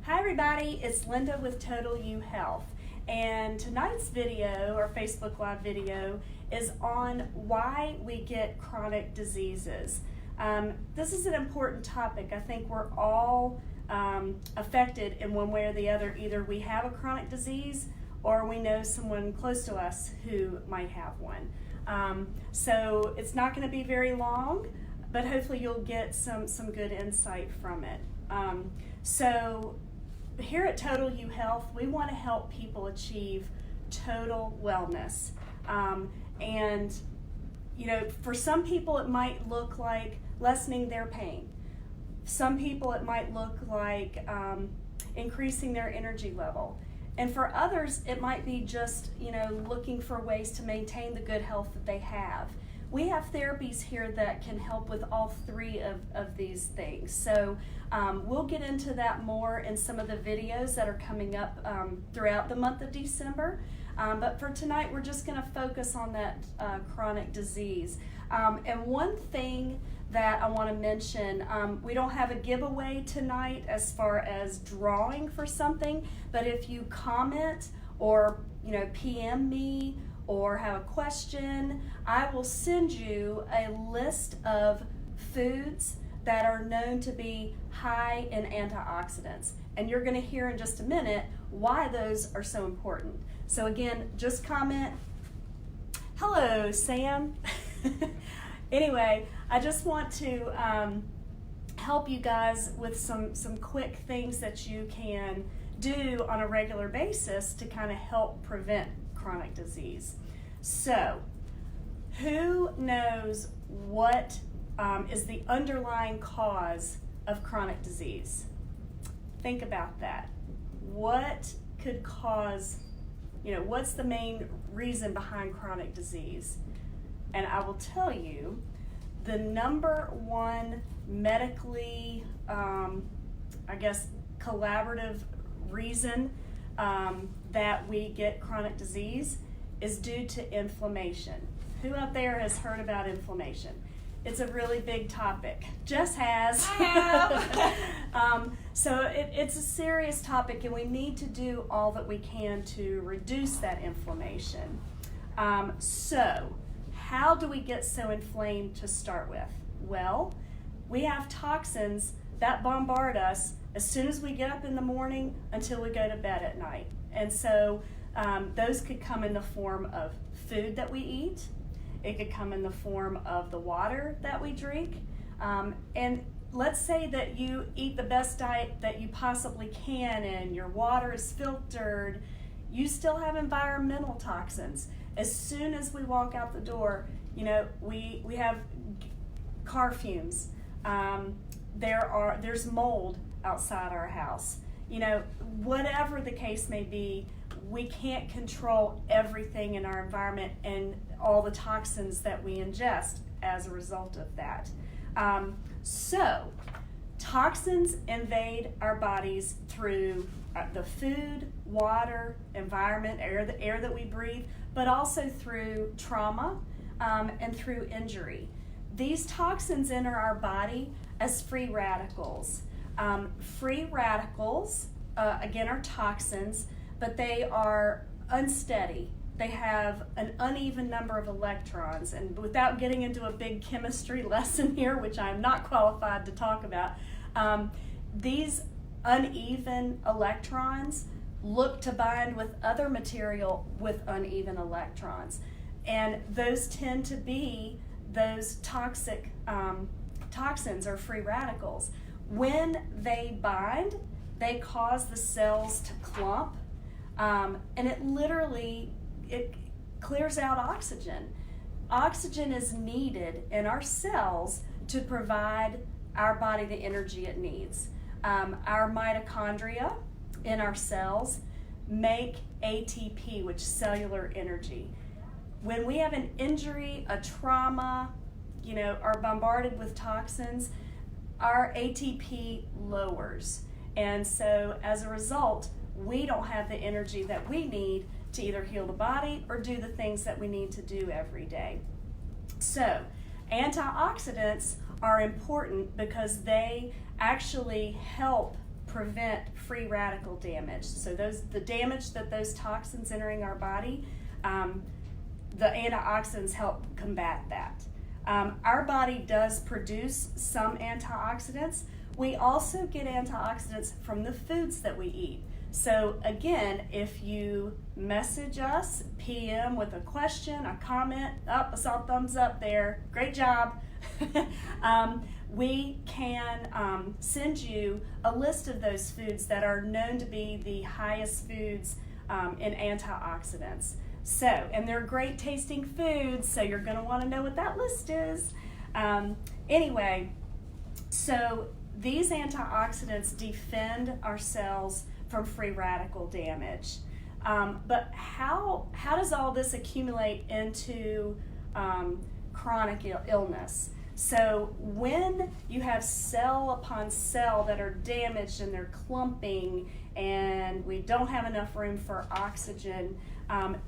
Hi everybody, it's Linda with Total You Health, and tonight's video, or Facebook Live video, is on why we get chronic diseases. This is an important topic. I think we're all affected in one way or the other. Either we have a chronic disease or we know someone close to us who might have one. So it's not going to be very long, but hopefully you'll get some good insight from it. So here at Total You Health, we want to help people achieve total wellness. And you know, for some people it might look like lessening their pain. Some people it might look like increasing their energy level. And for others, it might be just, you know, looking for ways to maintain the good health that they have. We have therapies here that can help with all three of these things. So we'll get into that more in some of the videos that are coming up throughout the month of December. But for tonight, we're just going to focus on that chronic disease. And one thing that I want to mention, we don't have a giveaway tonight as far as drawing for something, but if you comment or PM me or have a question, I will send you a list of foods that are known to be high in antioxidants. And you're going to hear in just a minute why those are so important. So again, just comment, hello, Sam. Anyway, I just want to help you guys with some quick things that you can do on a regular basis to kind of help prevent chronic disease. So, who knows what is the underlying cause of chronic disease? Think about that. What could cause, what's the main reason behind chronic disease? And I will tell you, the number one medically, collaborative reason that we get chronic disease is due to inflammation. Who out there has heard about inflammation? It's a really big topic. Jess has. I have. So it's a serious topic, and we need to do all that we can to reduce that inflammation. So how do we get so inflamed to start with? Well, we have toxins that bombard us as soon as we get up in the morning until we go to bed at night. And so those could come in the form of food that we eat. It could come in the form of the water that we drink. And let's say that you eat the best diet that you possibly can and your water is filtered, you still have environmental toxins. As soon as we walk out the door, we have car fumes. There's mold outside our house. Whatever the case may be, we can't control everything in our environment and all the toxins that we ingest as a result of that. So, toxins invade our bodies through the food, water, environment, the air that we breathe, but also through trauma and through injury. These toxins enter our body as free radicals. Free radicals, again, are toxins, but they are unsteady. They have an uneven number of electrons, and without getting into a big chemistry lesson here, which I'm not qualified to talk about, these uneven electrons look to bind with other material with uneven electrons, and those tend to be those toxic toxins or free radicals. When they bind, they cause the cells to clump, and it clears out oxygen. Oxygen is needed in our cells to provide our body the energy it needs. Our mitochondria in our cells make ATP, which is cellular energy. When we have an injury, a trauma, are bombarded with toxins, our ATP lowers. And so as a result, we don't have the energy that we need to either heal the body or do the things that we need to do every day. So antioxidants are important because they actually help prevent free radical damage. So the damage that those toxins entering our body, the antioxidants help combat that. Our body does produce some antioxidants. We also get antioxidants from the foods that we eat. So again, if you message us, PM with a question, a comment, I saw a thumbs up there, great job. We can send you a list of those foods that are known to be the highest foods in antioxidants. So, and they're great tasting foods, so you're going to want to know what that list is. Anyway, so these antioxidants defend our cells from free radical damage. But how does all this accumulate into chronic illness? So when you have cell upon cell that are damaged and they're clumping and we don't have enough room for oxygen,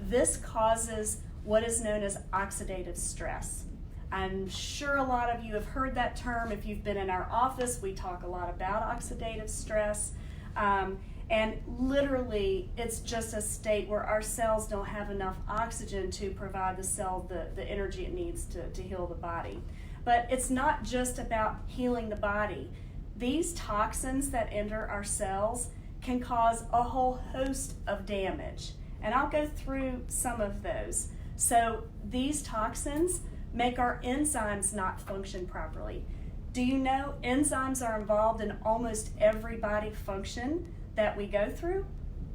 this causes what is known as oxidative stress. I'm sure a lot of you have heard that term. If you've been in our office, we talk a lot about oxidative stress. And literally, it's just a state where our cells don't have enough oxygen to provide the cell the energy it needs to heal the body. But it's not just about healing the body. These toxins that enter our cells can cause a whole host of damage. And I'll go through some of those. So these toxins make our enzymes not function properly. Do you know enzymes are involved in almost every body function that we go through?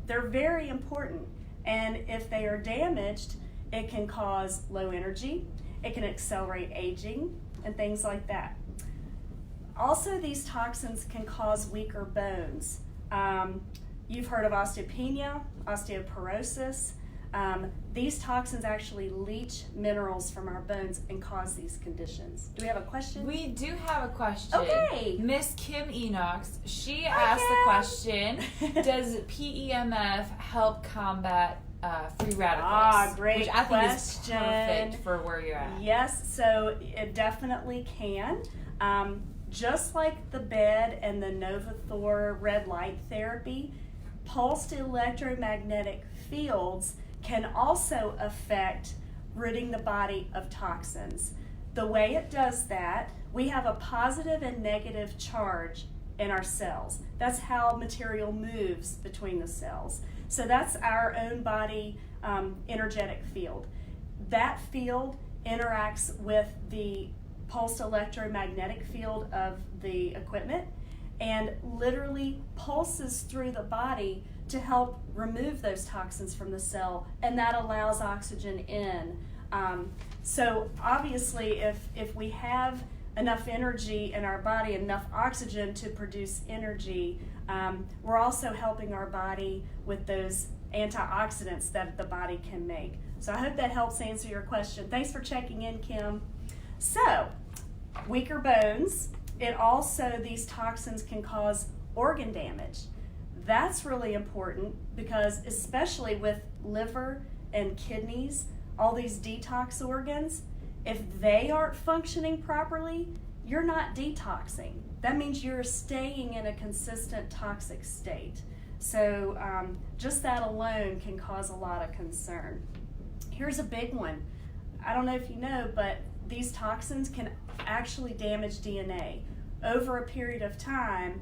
They're very important. And if they are damaged, it can cause low energy, it can accelerate aging, and things like that. Also, these toxins can cause weaker bones. You've heard of osteopenia, osteoporosis. These toxins actually leach minerals from our bones and cause these conditions. Do we have a question? We do have a question. Okay. Miss Kim Enox, she asked the question, does PEMF help combat free radicals? Great which I think is question. perfect for where you're at. Yes, so it definitely can. Just like the bed and the Novathor red light therapy, pulsed electromagnetic fields can also affect ridding the body of toxins. The way it does that, we have a positive and negative charge in our cells. That's how material moves between the cells. So that's our own body energetic field. That field interacts with the pulsed electromagnetic field of the equipment and literally pulses through the body to help remove those toxins from the cell, and that allows oxygen in. So obviously if we have enough energy in our body, enough oxygen to produce energy, we're also helping our body with those antioxidants that the body can make. So I hope that helps answer your question. Thanks for checking in, Kim. So, weaker bones. These toxins can cause organ damage. That's really important because especially with liver and kidneys, all these detox organs, if they aren't functioning properly, you're not detoxing. That means you're staying in a consistent toxic state. So just that alone can cause a lot of concern. Here's a big one. I don't know if you know, but these toxins can actually damage DNA. Over a period of time,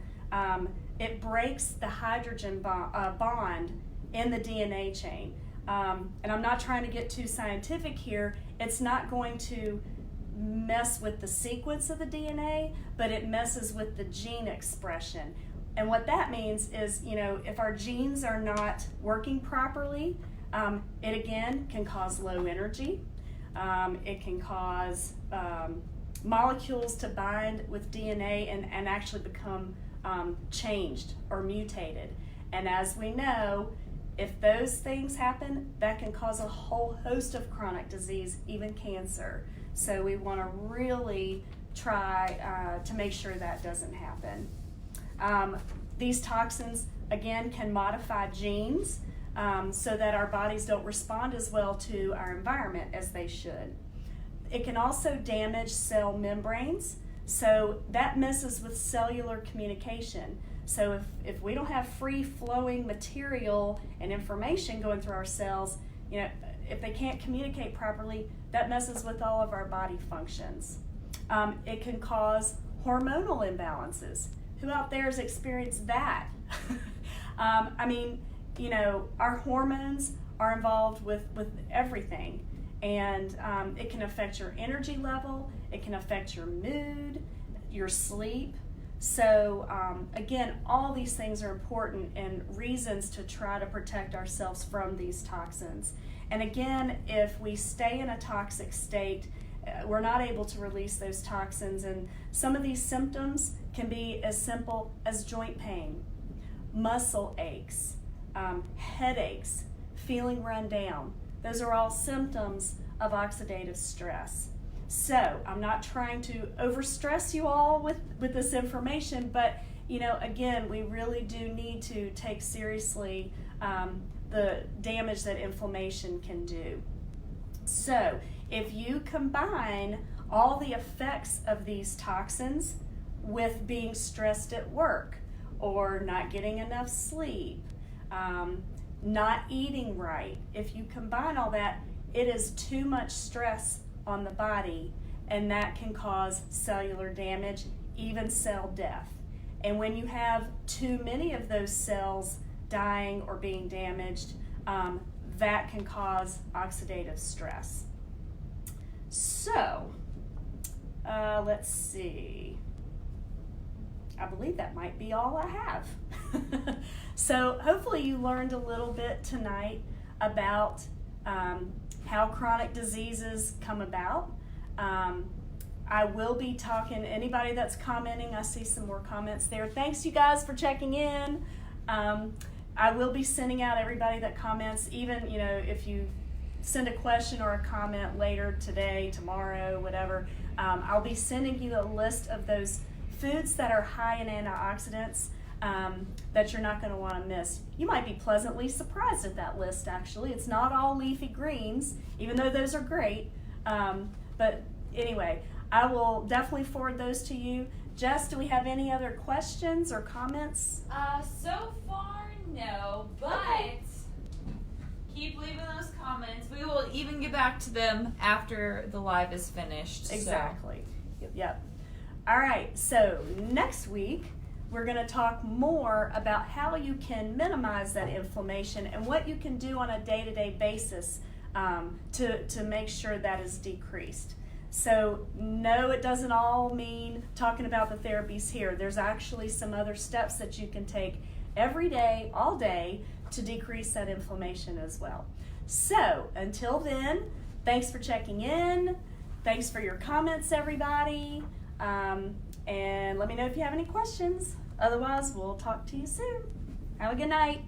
it breaks the hydrogen bond in the DNA chain. And I'm not trying to get too scientific here. It's not going to mess with the sequence of the DNA, but it messes with the gene expression. And what that means is, if our genes are not working properly, it again can cause low energy. It can cause molecules to bind with DNA and actually become changed or mutated. And as we know, if those things happen, that can cause a whole host of chronic disease, even cancer. So we want to really try to make sure that doesn't happen. These toxins, again, can modify genes so that our bodies don't respond as well to our environment as they should. It can also damage cell membranes, so that messes with cellular communication. So if we don't have free-flowing material and information going through our cells, if they can't communicate properly, that messes with all of our body functions. It can cause hormonal imbalances. Who out there has experienced that? Our hormones are involved with everything, and it can affect your energy level, it can affect your mood, your sleep. So again, all these things are important and reasons to try to protect ourselves from these toxins. And again, if we stay in a toxic state, we're not able to release those toxins, and some of these symptoms can be as simple as joint pain, muscle aches, headaches, feeling run down. Those are all symptoms of oxidative stress. So I'm not trying to overstress you all with this information, but again, we really do need to take seriously the damage that inflammation can do. So if you combine all the effects of these toxins with being stressed at work, or not getting enough sleep, not eating right, if you combine all that, it is too much stress on the body, and that can cause cellular damage, even cell death. And when you have too many of those cells dying or being damaged, that can cause oxidative stress. So, let's see. I believe that might be all I have. So hopefully you learned a little bit tonight about how chronic diseases come about. I will be talking, anybody that's commenting, I see some more comments there. Thanks you guys for checking in. I will be sending out everybody that comments, even if you send a question or a comment later today, tomorrow, whatever, I'll be sending you a list of those foods that are high in antioxidants that you're not going to want to miss. You might be pleasantly surprised at that list, actually. It's not all leafy greens, even though those are great. But anyway, I will definitely forward those to you. Jess, do we have any other questions or comments? So far, no, but Okay. keep leaving those comments. We will even get back to them after the live is finished. Exactly. Yep. All right, so next week we're going to talk more about how you can minimize that inflammation and what you can do on a day-to-day basis to make sure that is decreased. So no, it doesn't all mean talking about the therapies here. There's actually some other steps that you can take every day, all day, to decrease that inflammation as well. So until then, thanks for checking in. Thanks for your comments, everybody. And let me know if you have any questions. Otherwise, we'll talk to you soon. Have a good night.